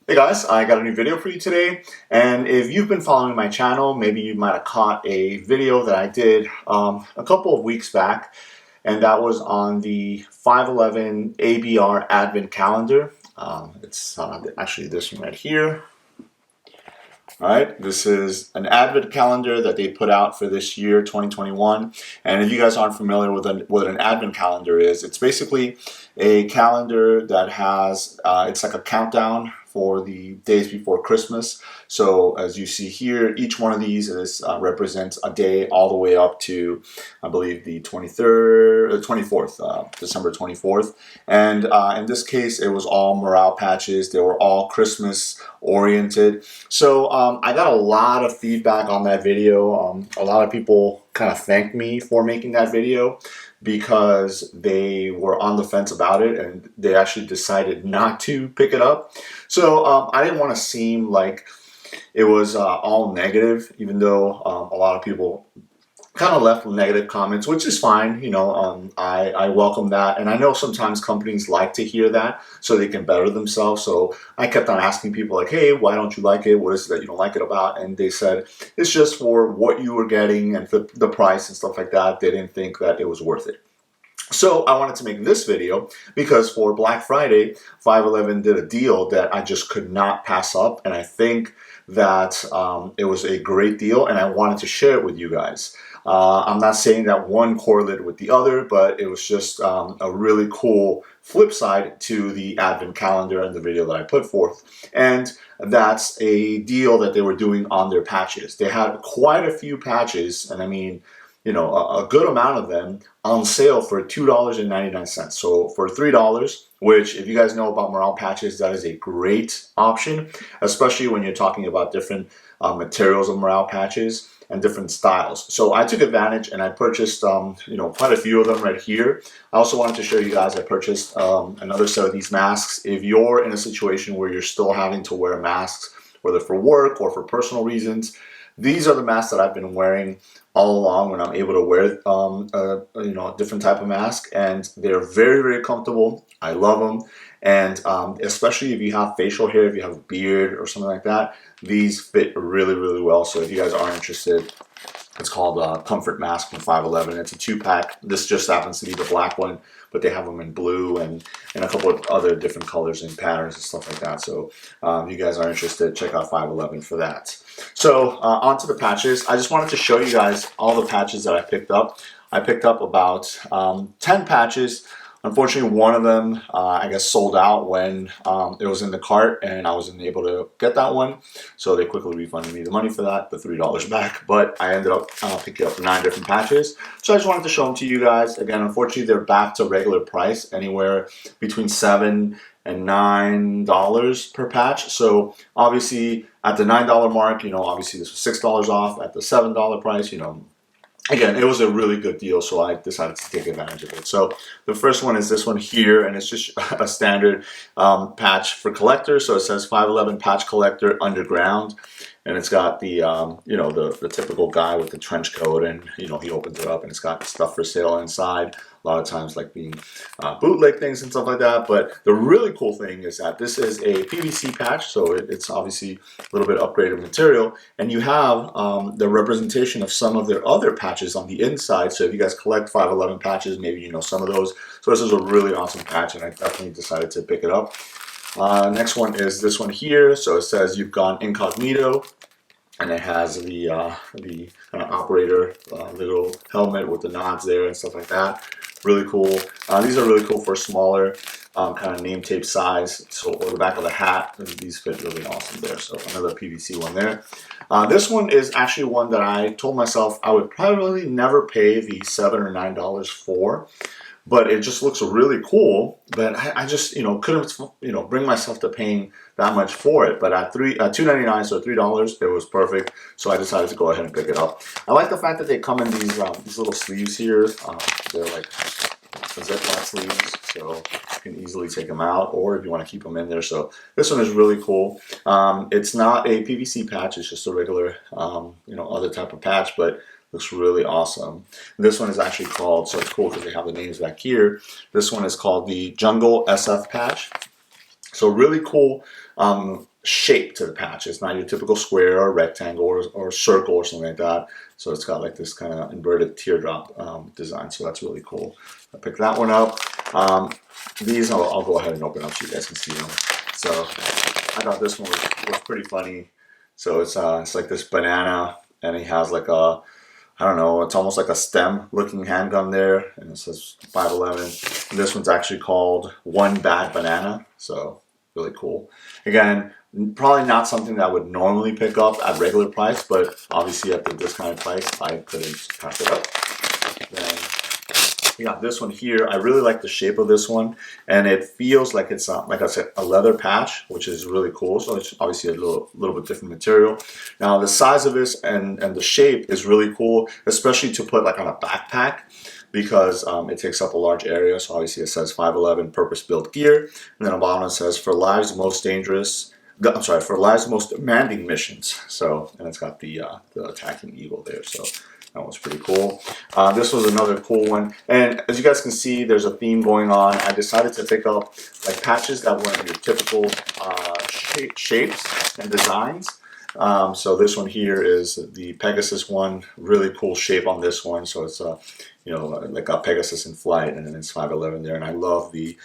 Hey guys, I got a new video for you today, and if you've been following my channel, maybe you might have caught a video that I did a couple of weeks back, and that was on the 511 ABR Advent Calendar. It's actually this one right here. All right, this is an Advent calendar that they put out for this year, 2021. And if you guys aren't familiar with what an Advent calendar is, it's basically a calendar that has, it's like a countdown for the days before Christmas. So as you see here, each one of these represents a day all the way up to, I believe, the 23rd, 24th, December 24th. And in this case, it was all morale patches. They were all Christmas oriented. So I got a lot of feedback on that video. A lot of people kind of thanked me for making that video because they were on the fence about it and they actually decided not to pick it up. So I didn't want to seem like it was all negative, even though a lot of people kind of left negative comments, which is fine. I welcome that. And I know sometimes companies like to hear that so they can better themselves. So I kept on asking people like, hey, why don't you like it? What is it that you don't like it about? And they said, it's just for what you were getting and for the price and stuff like that. They didn't think that it was worth it. So I wanted to make this video because for Black Friday, 511 did a deal that I just could not pass up. And I think that it was a great deal and I wanted to share it with you guys. I'm not saying that one correlated with the other, but it was just a really cool flip side to the Advent calendar and the video that I put forth. And that's a deal that they were doing on their patches. They had quite a few patches, and I mean, a good amount of them on sale for $2.99. So for $3, which if you guys know about morale patches, that is a great option, especially when you're talking about different materials of morale patches and different styles. So I took advantage and I purchased, quite a few of them right here. I also wanted to show you guys I purchased another set of these masks. If you're in a situation where you're still having to wear masks, whether for work or for personal reasons, these are the masks that I've been wearing all along when I'm able to wear a different type of mask, and they're very, very comfortable. I love them, and especially if you have facial hair, if you have a beard or something like that, these fit really, really well. So if you guys are interested, it's called Comfort Mask from 511. It's a 2-pack. This just happens to be the black one, but they have them in blue and a couple of other different colors and patterns and stuff like that. So if you guys are interested, check out 511 for that. So onto the patches. I just wanted to show you guys all the patches that I picked up. I picked up about 10 patches. Unfortunately, one of them, I guess, sold out when it was in the cart and I wasn't able to get that one. So they quickly refunded me the money for that, the $3 back. But I ended up picking up 9 different patches. So I just wanted to show them to you guys. Again, unfortunately, they're back to regular price, anywhere between $7 and $9 per patch. So obviously, at the $9 mark, obviously this was $6 off. At the $7 price, again, it was a really good deal, so I decided to take advantage of it. So the first one is this one here, and it's just a standard patch for collectors. So it says 511 Patch Collector Underground, and it's got the the typical guy with the trench coat, and he opens it up and it's got stuff for sale inside. A lot of times like being bootleg things and stuff like that. But the really cool thing is that this is a PVC patch, so it's obviously a little bit upgraded material, and you have the representation of some of their other patches on the inside. So if you guys collect 511 patches, maybe you know some of those. So this is a really awesome patch, and I definitely decided to pick it up. Next one is this one here. So it says you've gone incognito, and it has the kind of operator little helmet with the knobs there and stuff like that. Really cool. These are really cool for smaller kind of name tape size. So, or the back of the hat, these fit really awesome there. So another PVC one there. This one is actually one that I told myself I would probably never pay the $7 or $9 for. But it just looks really cool. But I just couldn't bring myself to paying that much for it. But at $2.99, so $3, it was perfect. So I decided to go ahead and pick it up. I like the fact that they come in these little sleeves here. They're like Ziploc sleeves, so you can easily take them out, or if you want to keep them in there. So this one is really cool. It's not a PVC patch; it's just a regular, other type of patch, but looks really awesome. And this one is actually called, so it's cool because they have the names back here. This one is called the Jungle SF patch. So really cool. shape to the patch. It's not your typical square or rectangle or circle or something like that. So it's got like this kind of inverted teardrop design. So that's really cool. I picked that one up. These I'll go ahead and open up so you guys can see them. So I thought this one was pretty funny. So it's like this banana, and he has like a, I don't know, it's almost like a stem looking handgun there, and it says 511. And this one's actually called One Bad Banana. So really cool. Again, probably not something that I would normally pick up at regular price, but obviously at the discounted price, I couldn't pass it up. Then we got this one here. I really like the shape of this one, and it feels like it's like I said, a leather patch, which is really cool. So it's obviously a little bit different material. Now the size of this and the shape is really cool, especially to put like on a backpack, because it takes up a large area. So obviously it says 511 purpose-built gear, and then on the bottom it says for life's most dangerous. I'm sorry, for life's most demanding missions. So, and it's got the attacking eagle there. So that was pretty cool. This was another cool one. And as you guys can see, there's a theme going on. I decided to pick up like patches that weren't your typical shapes and designs. So this one here is the Pegasus one. Really cool shape on this one. So it's like a Pegasus in flight, and then it's 511 there. And I love the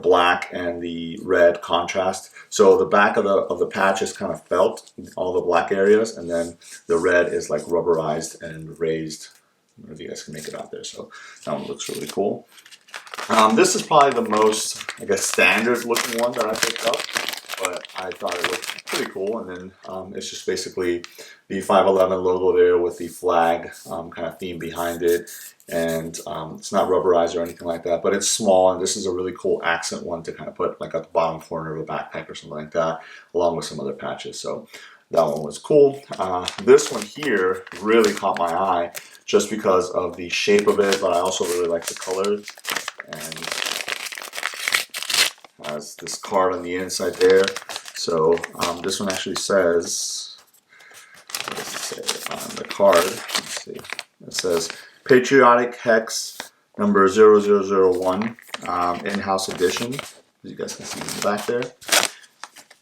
black and the red contrast. So the back of the patch is kind of felt, all the black areas, and then the red is like rubberized and raised. I don't know if you guys can make it out there. So that one looks really cool. This is probably the most, I guess, standard looking one that I picked up, but I thought it looked pretty cool. And then it's just basically the 511 logo there with the flag kind of theme behind it. And it's not rubberized or anything like that, but it's small, and this is a really cool accent one to kind of put like at the bottom corner of a backpack or something like that, along with some other patches. So that one was cool. This one here really caught my eye just because of the shape of it, but I also really like the colors. And has this card on the inside there. So this one actually says, what does it say on the card? Let's see. It says Patriotic Hex number 0001 in-house edition, as you guys can see in the back there.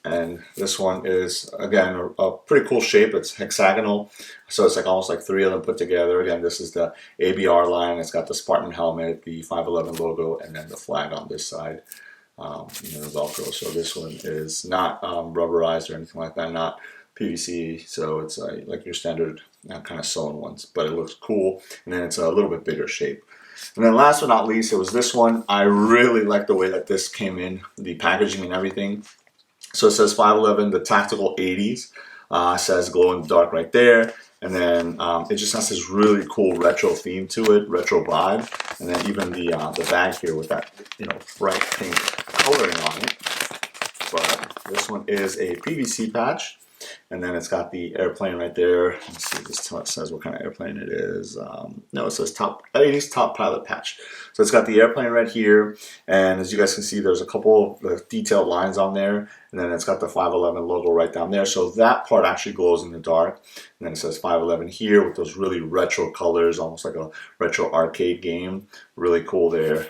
And this one is, again, a pretty cool shape. It's hexagonal, so it's like almost like three of them put together. Again, this is the ABR line. It's got the Spartan helmet, the 511 logo, and then the flag on this side, the Velcro. So this one is not rubberized or anything like that, not PVC, so it's like your standard kind of sewn ones, but it looks cool, and then it's a little bit bigger shape. And then last but not least, it was this one. I really like the way that this came in, the packaging and everything. So it says 511, the Tactical 80s, says glow in the dark right there, and then it just has this really cool retro theme to it, retro vibe, and then even the bag here with that bright pink coloring on it. But this one is a PVC patch, and then it's got the airplane right there. Let's see, this says what kind of airplane it is. No, it says 80s top pilot patch. So it's got the airplane right here, and as you guys can see, there's a couple of detailed lines on there, and then it's got the 511 logo right down there. So that part actually glows in the dark, and then it says 511 here with those really retro colors, almost like a retro arcade game. Really cool there.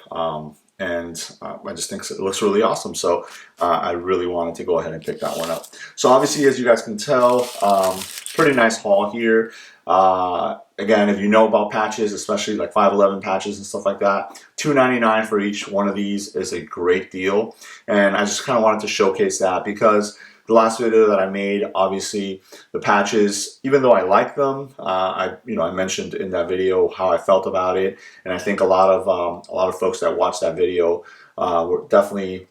And I just think it looks really awesome. So I really wanted to go ahead and pick that one up. So obviously, as you guys can tell, pretty nice haul here. Again, if you know about patches, especially like 511 patches and stuff like that, $2.99 for each one of these is a great deal. And I just kind of wanted to showcase that because the last video that I made, obviously the patches, even though I like them, I mentioned in that video how I felt about it, and I think a lot of folks that watched that video were definitely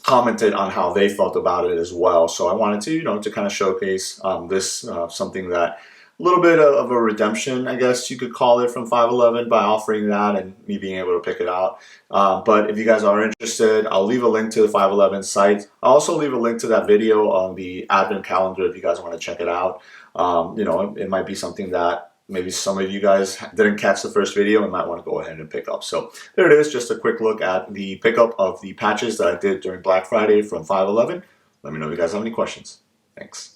commented on how they felt about it as well. So I wanted to to kind of showcase this something that a little bit of a redemption, I guess you could call it, from 511 by offering that and me being able to pick it out. But if you guys are interested, I'll leave a link to the 511 site. I'll also leave a link to that video on the advent calendar if you guys want to check it out. It might be something that maybe some of you guys didn't catch the first video and might want to go ahead and pick up. So there it is, just a quick look at the pickup of the patches that I did during Black Friday from 511. Let me know if you guys have any questions. Thanks.